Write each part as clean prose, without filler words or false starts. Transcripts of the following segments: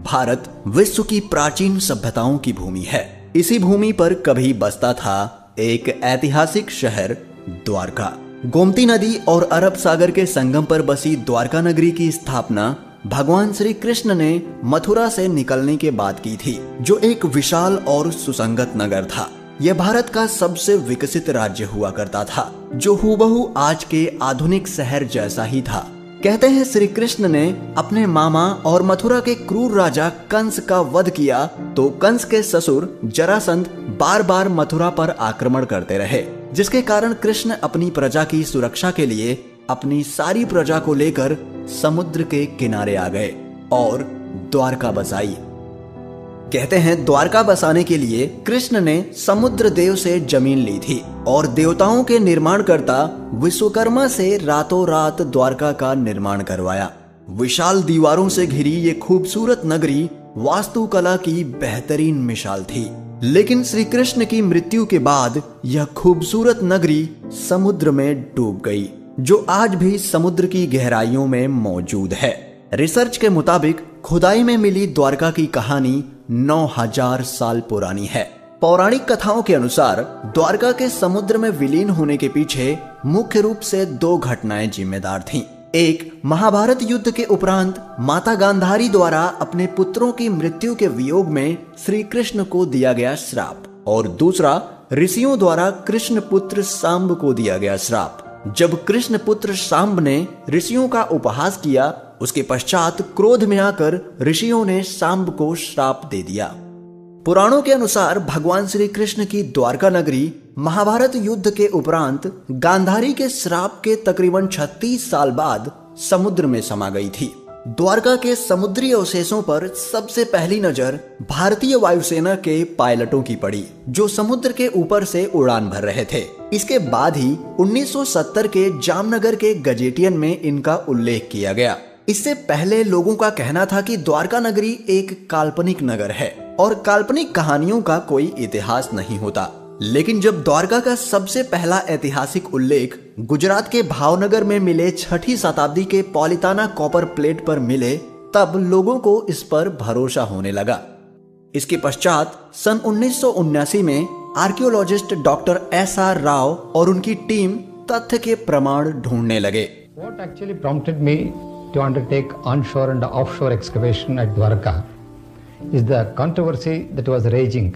भारत विश्व की प्राचीन सभ्यताओं की भूमि है। इसी भूमि पर कभी बसता था एक ऐतिहासिक शहर द्वारका। गोमती नदी और अरब सागर के संगम पर बसी द्वारका नगरी की स्थापना भगवान श्री कृष्ण ने मथुरा से निकलने के बाद की थी, जो एक विशाल और सुसंगत नगर था। यह भारत का सबसे विकसित राज्य हुआ करता था, जो हूबहू आज के आधुनिक शहर जैसा ही था। कहते हैं श्री कृष्ण ने अपने मामा और मथुरा के क्रूर राजा कंस का वध किया तो कंस के ससुर जरासंध बार बार मथुरा पर आक्रमण करते रहे, जिसके कारण कृष्ण अपनी प्रजा की सुरक्षा के लिए अपनी सारी प्रजा को लेकर समुद्र के किनारे आ गए और द्वारका बसाई। कहते हैं द्वारका बसाने के लिए कृष्ण ने समुद्र देव से जमीन ली थी और देवताओं के निर्माणकर्ता विश्वकर्मा से रातों रात द्वारका का निर्माण करवाया। विशाल दीवारों से घिरी ये खूबसूरत नगरी वास्तुकला की बेहतरीन मिसाल थी। लेकिन श्री कृष्ण की मृत्यु के बाद यह खूबसूरत नगरी समुद्र में डूब गई, जो आज भी समुद्र की गहराइयों में मौजूद है। रिसर्च के मुताबिक खुदाई में मिली द्वारका की कहानी 9000 साल पुरानी है। पौराणिक कथाओं के अनुसार द्वारका के समुद्र में विलीन होने के पीछे मुख्य रूप से 2 घटनाएं जिम्मेदार थीं। एक, महाभारत युद्ध के उपरांत माता गांधारी द्वारा अपने पुत्रों की मृत्यु के वियोग में श्री कृष्ण को दिया गया श्राप, और दूसरा, ऋषियों द्वारा कृष्ण पुत्र सांब को दिया गया श्राप। जब कृष्ण पुत्र सांब ने ऋषियों का उपहास किया, उसके पश्चात क्रोध में आकर ऋषियों ने सांब को श्राप दे दिया। पुराणों के अनुसार भगवान श्री कृष्ण की द्वारका नगरी महाभारत युद्ध के उपरांत गांधारी के श्राप के तकरीबन 36 साल बाद समुद्र में समा गई थी। द्वारका के समुद्री अवशेषों पर सबसे पहली नजर भारतीय वायुसेना के पायलटों की पड़ी, जो समुद्र के ऊपर से उड़ान भर रहे थे। इसके बाद ही 1970 के जामनगर के गजेटियन में इनका उल्लेख किया गया। इससे पहले लोगों का कहना था कि द्वारका नगरी एक काल्पनिक नगर है और काल्पनिक कहानियों का कोई इतिहास नहीं होता। लेकिन जब द्वारका का सबसे पहला ऐतिहासिक उल्लेख गुजरात के भावनगर में मिले 6ठी शताब्दी के पॉलिताना कॉपर प्लेट पर मिले, तब लोगों को इस पर भरोसा होने लगा। इसके पश्चात सन 1979 में आर्कियोलॉजिस्ट डॉक्टर SR राव और उनकी टीम तथ्य के प्रमाण ढूंढने लगे। What actually prompted me to undertake onshore and offshore excavation at Dwarka is the controversy that was raging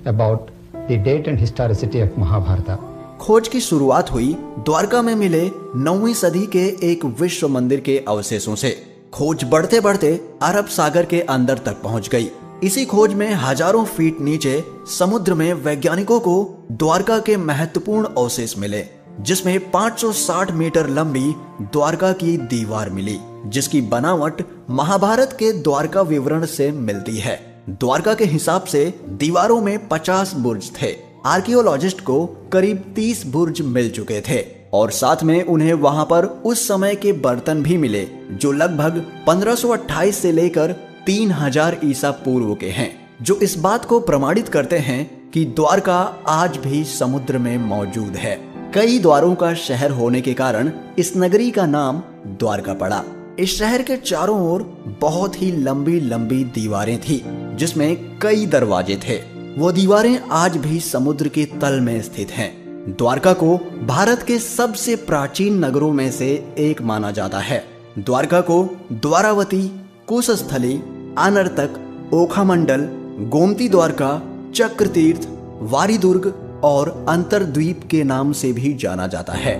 about the date and historicity of Mahabharata. खोज की शुरुआत हुई द्वारका में मिले 9वीं सदी के एक विश्व मंदिर के अवशेषों से। खोज बढ़ते बढ़ते अरब सागर के अंदर तक पहुंच गई। इसी खोज में हजारों फीट नीचे समुद्र में वैज्ञानिकों को द्वारका के महत्वपूर्ण अवशेष मिले, जिसमें 560 मीटर लंबी द्वारका की दीवार मिली, जिसकी बनावट महाभारत के द्वारका विवरण से मिलती है। द्वारका के हिसाब से दीवारों में 50 बुर्ज थे। आर्कियोलॉजिस्ट को करीब 30 बुर्ज मिल चुके थे और साथ में उन्हें वहां पर उस समय के बर्तन भी मिले, जो लगभग 1528 से लेकर 3000 ईसा पूर्व के हैं, जो इस बात को प्रमाणित करते हैं कि द्वारका आज भी समुद्र में मौजूद है। कई द्वारों का शहर होने के कारण इस नगरी का नाम द्वारका पड़ा। इस शहर के चारों ओर बहुत ही लंबी लंबी दीवारें थी, जिसमें कई दरवाजे थे। वो दीवारें आज भी समुद्र के तल में स्थित हैं। द्वारका को भारत के सबसे प्राचीन नगरों में से एक माना जाता है। द्वारका को द्वारावती, कुशस्थली, आनर्तक, ओखामंडल, गोमती द्वारका, चक्रतीर्थ, वारीदुर्ग और अंतरद्वीप के नाम से भी जाना जाता है।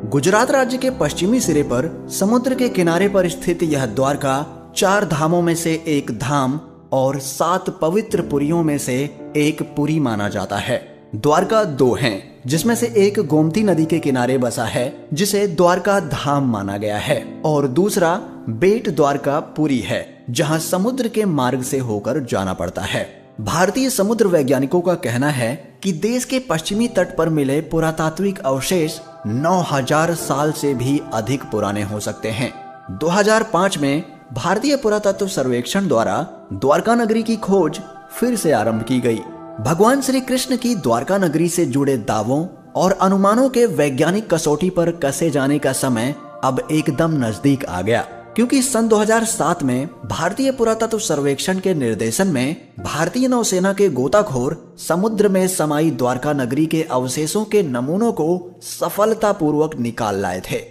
गुजरात राज्य के पश्चिमी सिरे पर समुद्र के किनारे पर स्थित यह द्वारका 4 धामों में से एक धाम और 7 पवित्र पुरियों में से एक पुरी माना जाता है। द्वारका 2 हैं, जिसमें से एक गोमती नदी के किनारे बसा है, जिसे द्वारका धाम माना गया है, और दूसरा बेट द्वारका पुरी है, जहां समुद्र के मार्ग से होकर जाना पड़ता है। भारतीय समुद्र वैज्ञानिकों का कहना है कि देश के पश्चिमी तट पर मिले पुरातात्विक अवशेष 9000 साल से भी अधिक पुराने हो सकते हैं। 2005 में भारतीय पुरातत्व सर्वेक्षण द्वारा द्वारका नगरी की खोज फिर से आरंभ की गई। भगवान श्री कृष्ण की द्वारका नगरी से जुड़े दावों और अनुमानों के वैज्ञानिक कसौटी पर कसे जाने का समय अब एकदम नजदीक आ गया, क्योंकि सन 2007 में भारतीय पुरातत्व सर्वेक्षण के निर्देशन में भारतीय नौसेना के गोताखोर समुद्र में समाई द्वारका नगरी के अवशेषों के नमूनों को सफलतापूर्वक निकाल लाए थे।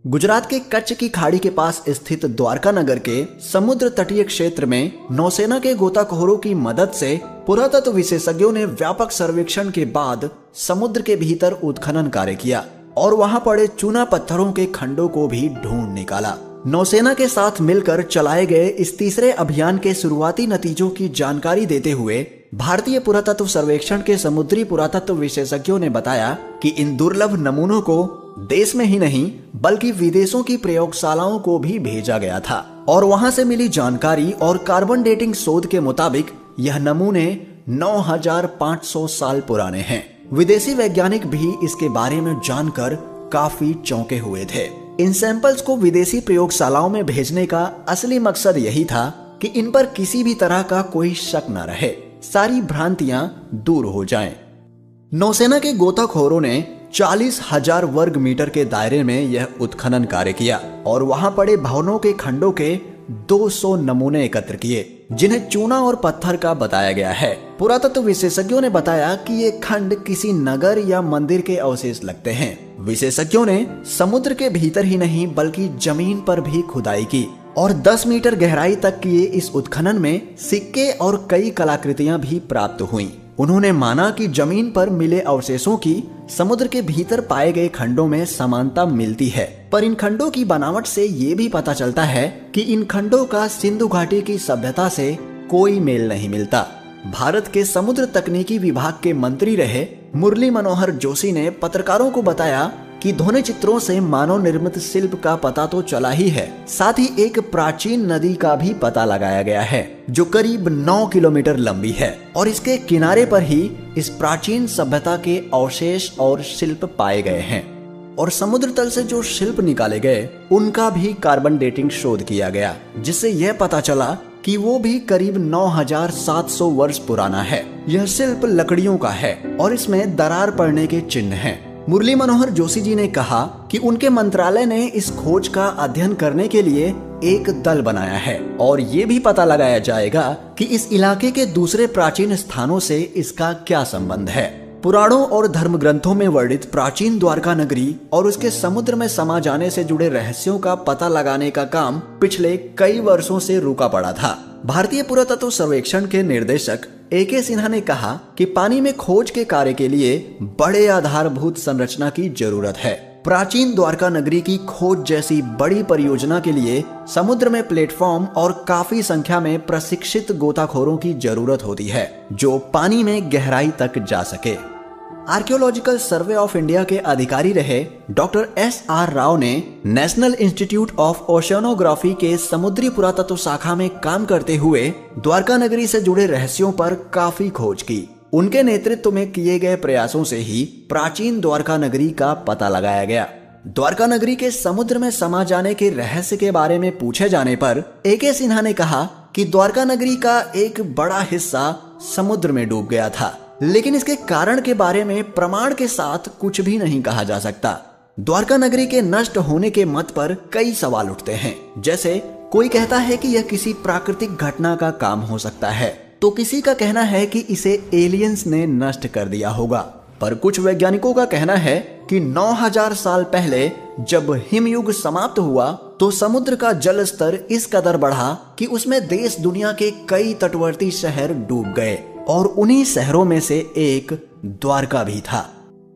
गुजरात के कच्छ की खाड़ी के पास स्थित द्वारका नगर के समुद्र तटीय क्षेत्र में नौसेना के गोताखोरों की मदद से पुरातत्व विशेषज्ञों ने व्यापक सर्वेक्षण के बाद समुद्र के भीतर उत्खनन कार्य किया और वहां पड़े चूना पत्थरों के खंडों को भी ढूंढ निकाला। नौसेना के साथ मिलकर चलाए गए इस तीसरे अभियान के शुरुआती नतीजों की जानकारी देते हुए भारतीय पुरातत्व सर्वेक्षण के समुद्री पुरातत्व विशेषज्ञों ने बताया कि इन दुर्लभ नमूनों को देश में ही नहीं बल्कि विदेशों की प्रयोगशालाओं को भी भेजा गया था और वहां से मिली जानकारी और कार्बन डेटिंग शोध के मुताबिक यह नमूने 9500 साल पुराने हैं। विदेशी वैज्ञानिक भी इसके बारे में जानकर काफी चौंके हुए थे। इन सैंपल्स को विदेशी प्रयोगशालाओं में भेजने का असली मकसद यही था कि इन पर किसी भी तरह का कोई शक न रहे, सारी भ्रांतियां दूर हो जाएं। नौसेना के गोताखोरों ने 40,000 वर्ग मीटर के दायरे में यह उत्खनन कार्य किया और वहां पड़े भवनों के खंडों के 200 नमूने एकत्र किए जिन्हें चूना और पत्थर का बताया गया है। पुरातत्व विशेषज्ञों ने बताया कि ये खंड किसी नगर या मंदिर के अवशेष लगते हैं। विशेषज्ञों ने समुद्र के भीतर ही नहीं बल्कि जमीन पर भी खुदाई की और 10 मीटर गहराई तक किए इस उत्खनन में सिक्के और कई कलाकृतियां भी प्राप्त हुईं। उन्होंने माना कि जमीन पर मिले अवशेषों की समुद्र के भीतर पाए गए खंडों में समानता मिलती है, पर इन खंडों की बनावट से ये भी पता चलता है कि इन खंडों का सिंधु घाटी की सभ्यता से कोई मेल नहीं मिलता। भारत के समुद्र तकनीकी विभाग के मंत्री रहे मुरली मनोहर जोशी ने पत्रकारों को बताया कि ध्वनि चित्रों से मानव निर्मित शिल्प का पता तो चला ही है, साथ ही एक प्राचीन नदी का भी पता लगाया गया है जो करीब 9 किलोमीटर लंबी है और इसके किनारे पर ही इस प्राचीन सभ्यता के अवशेष और शिल्प पाए गए हैं। और समुद्र तल से जो शिल्प निकाले गए उनका भी कार्बन डेटिंग शोध किया गया, जिससे यह पता चला कि वो भी करीब 9700 वर्ष पुराना है। यह शिल्प लकड़ियों का है और इसमें दरार पड़ने के चिन्ह हैं। मुरली मनोहर जोशी जी ने कहा कि उनके मंत्रालय ने इस खोज का अध्ययन करने के लिए एक दल बनाया है और ये भी पता लगाया जाएगा कि इस इलाके के दूसरे प्राचीन स्थानों से इसका क्या संबंध है। पुराणों और धर्म ग्रंथों में वर्णित प्राचीन द्वारका नगरी और उसके समुद्र में समा जाने से जुड़े रहस्यों का पता लगाने का काम पिछले कई वर्षों से रुका पड़ा था। भारतीय पुरातत्व सर्वेक्षण के निर्देशक AK सिन्हा ने कहा कि पानी में खोज के कार्य के लिए बड़े आधारभूत संरचना की जरूरत है। प्राचीन द्वारका नगरी की खोज जैसी बड़ी परियोजना के लिए समुद्र में प्लेटफॉर्म और काफी संख्या में प्रशिक्षित गोताखोरों की जरूरत होती है जो पानी में गहराई तक जा सके। आर्कियोलॉजिकल सर्वे ऑफ इंडिया के अधिकारी रहे डॉक्टर SR राव ने नेशनल इंस्टीट्यूट ऑफ ओशियनोग्राफी के समुद्री पुरातत्व शाखा में काम करते हुए द्वारका नगरी से जुड़े रहस्यों पर काफी खोज की। उनके नेतृत्व में किए गए प्रयासों से ही प्राचीन द्वारका नगरी का पता लगाया गया। द्वारका नगरी के समुद्र में समा जाने के रहस्य के बारे में पूछे जाने पर AK सिन्हा ने कहा कि द्वारका नगरी का एक बड़ा हिस्सा समुद्र में डूब गया था, लेकिन इसके कारण के बारे में प्रमाण के साथ कुछ भी नहीं कहा जा सकता। द्वारका नगरी के नष्ट होने के मत पर कई सवाल उठते हैं, जैसे कोई कहता है कि यह किसी प्राकृतिक घटना का काम हो सकता है, तो किसी का कहना है कि इसे एलियंस ने नष्ट कर दिया होगा, पर कुछ वैज्ञानिकों का कहना है कि 9000 साल पहले जब हिमयुग समाप्त हुआ तो समुद्र का जल स्तर इस कदर बढ़ा कि उसमें देश दुनिया के कई तटवर्ती शहर डूब गए और उन्हीं शहरों में से एक द्वारका भी था।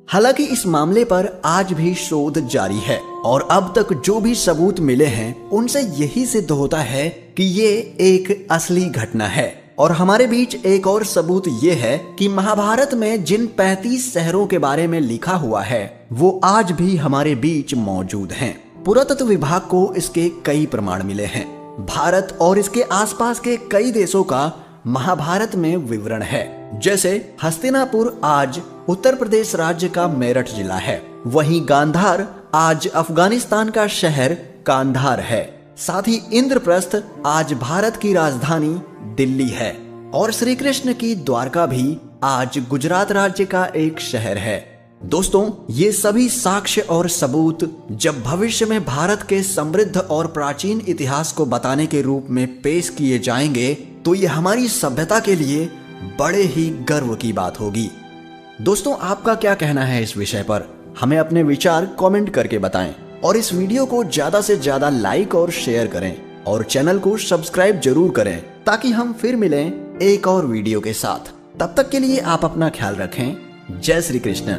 हालांकि इस मामले पर आज भी शोध जारी है और अब तक जो भी सबूत मिले हैं उनसे यही सिद्ध होता है कि ये एक असली घटना है। और हमारे बीच एक और सबूत ये है कि महाभारत में जिन 35 शहरों के बारे में लिखा हुआ है वो आज भी हमारे बीच मौजूद हैं। पुरातत्व विभाग को इसके कई प्रमाण मिले हैं। भारत और इसके आसपास के कई देशों का महाभारत में विवरण है, जैसे हस्तिनापुर आज उत्तर प्रदेश राज्य का मेरठ जिला है, वहीं गांधार आज अफगानिस्तान का शहर कांधार है, साथ ही इंद्रप्रस्थ आज भारत की राजधानी दिल्ली है और श्री कृष्ण की द्वारका भी आज गुजरात राज्य का एक शहर है। दोस्तों, ये सभी साक्ष्य और सबूत जब भविष्य में भारत के समृद्ध और प्राचीन इतिहास को बताने के रूप में पेश किए जाएंगे तो ये हमारी सभ्यता के लिए बड़े ही गर्व की बात होगी। दोस्तों, आपका क्या कहना है इस विषय पर? हमें अपने विचार कमेंट करके बताएं और इस वीडियो को ज्यादा से ज्यादा लाइक और शेयर करें और चैनल को सब्सक्राइब जरूर करें ताकि हम फिर मिलें एक और वीडियो के साथ। तब तक के लिए आप अपना ख्याल रखें। जय श्री कृष्ण।